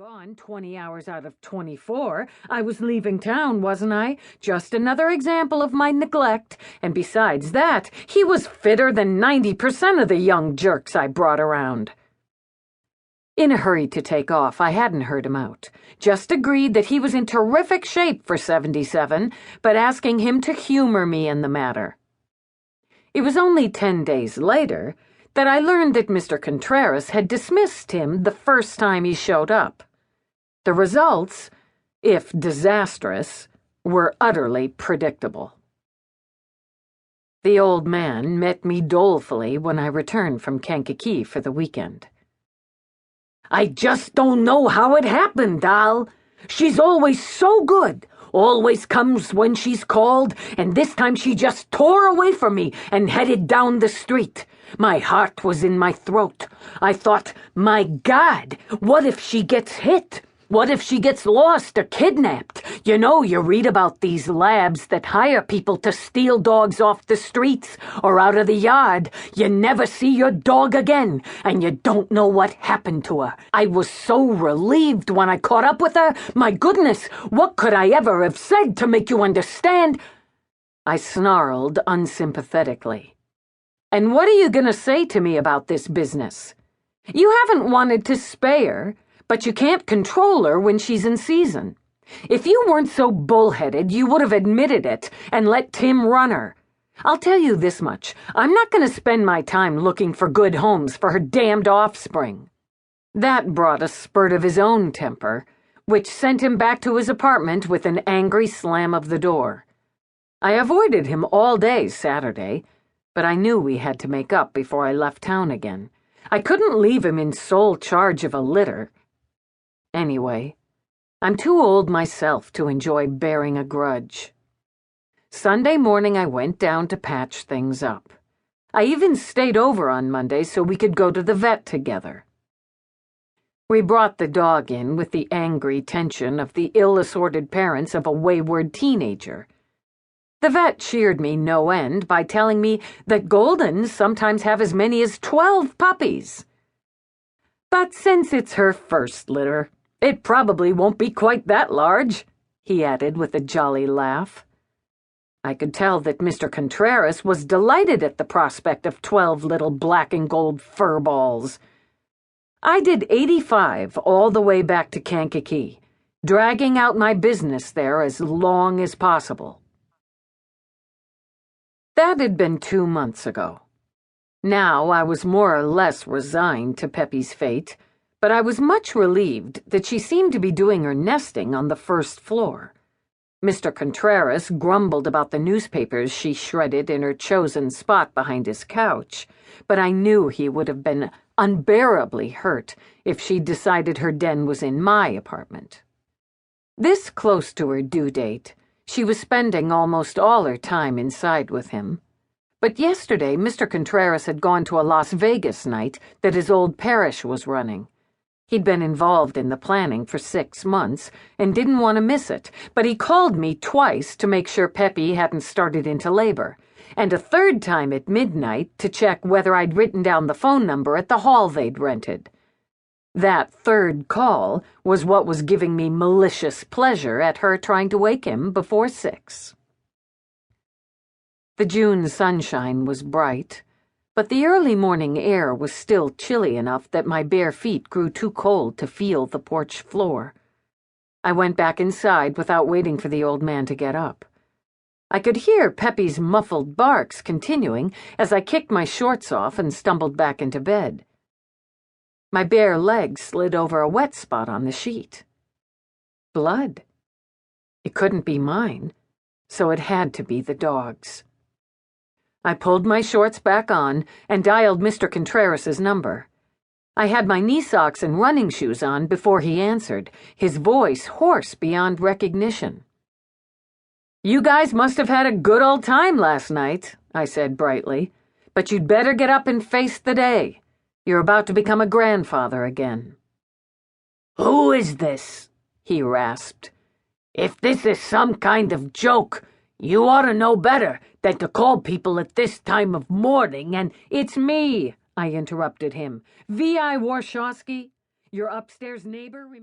gone 20 hours out of 24. I was leaving town, wasn't I? Just another example of my neglect. And besides that, he was fitter than 90% of the young jerks I brought around. In a hurry to take off, I hadn't heard him out. Just agreed that he was in terrific shape for 77, but asking him to humor me in the matter. It was only 10 days later that I learned that Mr. Contreras had dismissed him the first time he showed up. The results, if disastrous, were utterly predictable. The old man met me dolefully when I returned from Kankakee for the weekend. "I just don't know how it happened, Al. She's always so good. Always comes when she's called, and this time she just tore away from me and headed down the street. My heart was in my throat. I thought, my God, what if she gets hit? What if she gets lost or kidnapped? You know, you read about these labs that hire people to steal dogs off the streets or out of the yard. You never see your dog again, and you don't know what happened to her. I was so relieved when I caught up with her. My goodness, what could I ever have said to make you understand?" I snarled unsympathetically. "And what are you going to say to me about this business? You haven't wanted to spay her, but you can't control her when she's in season. If you weren't so bullheaded, you would have admitted it and let Tim run her. I'll tell you this much, I'm not going to spend my time looking for good homes for her damned offspring." That brought a spurt of his own temper, which sent him back to his apartment with an angry slam of the door. I avoided him all day Saturday, but I knew we had to make up before I left town again. I couldn't leave him in sole charge of a litter. Anyway, I'm too old myself to enjoy bearing a grudge. Sunday morning I went down to patch things up. I even stayed over on Monday so we could go to the vet together. We brought the dog in with the angry tension of the ill-assorted parents of a wayward teenager. The vet cheered me no end by telling me that Goldens sometimes have as many as 12 puppies. "But since it's her first litter, it probably won't be quite that large," he added with a jolly laugh. I could tell that Mr. Contreras was delighted at the prospect of 12 little black and gold fur balls. I did 85 all the way back to Kankakee, dragging out my business there as long as possible. That had been 2 months ago. Now I was more or less resigned to Peppy's fate, but I was much relieved that she seemed to be doing her nesting on the first floor. Mr. Contreras grumbled about the newspapers she shredded in her chosen spot behind his couch, but I knew he would have been unbearably hurt if she decided her den was in my apartment. This close to her due date, she was spending almost all her time inside with him. But yesterday, Mr. Contreras had gone to a Las Vegas night that his old parish was running. He'd been involved in the planning for 6 months and didn't want to miss it, but he called me twice to make sure Peppy hadn't started into labor, and a third time at midnight to check whether I'd written down the phone number at the hall they'd rented. That third call was what was giving me malicious pleasure at her trying to wake him before 6. The June sunshine was bright, but the early morning air was still chilly enough that my bare feet grew too cold to feel the porch floor. I went back inside without waiting for the old man to get up. I could hear Peppy's muffled barks continuing as I kicked my shorts off and stumbled back into bed. My bare leg slid over a wet spot on the sheet. Blood. It couldn't be mine, so it had to be the dog's. I pulled my shorts back on and dialed Mr. Contreras's number. I had my knee socks and running shoes on before he answered, his voice hoarse beyond recognition. "You guys must have had a good old time last night," I said brightly, "but you'd better get up and face the day. You're about to become a grandfather again." "Who is this?" he rasped. "If this is some kind of joke, you ought to know better than to call people at this time of morning and—" "It's me," I interrupted him. V.I. Warshawski, your upstairs neighbor, remember?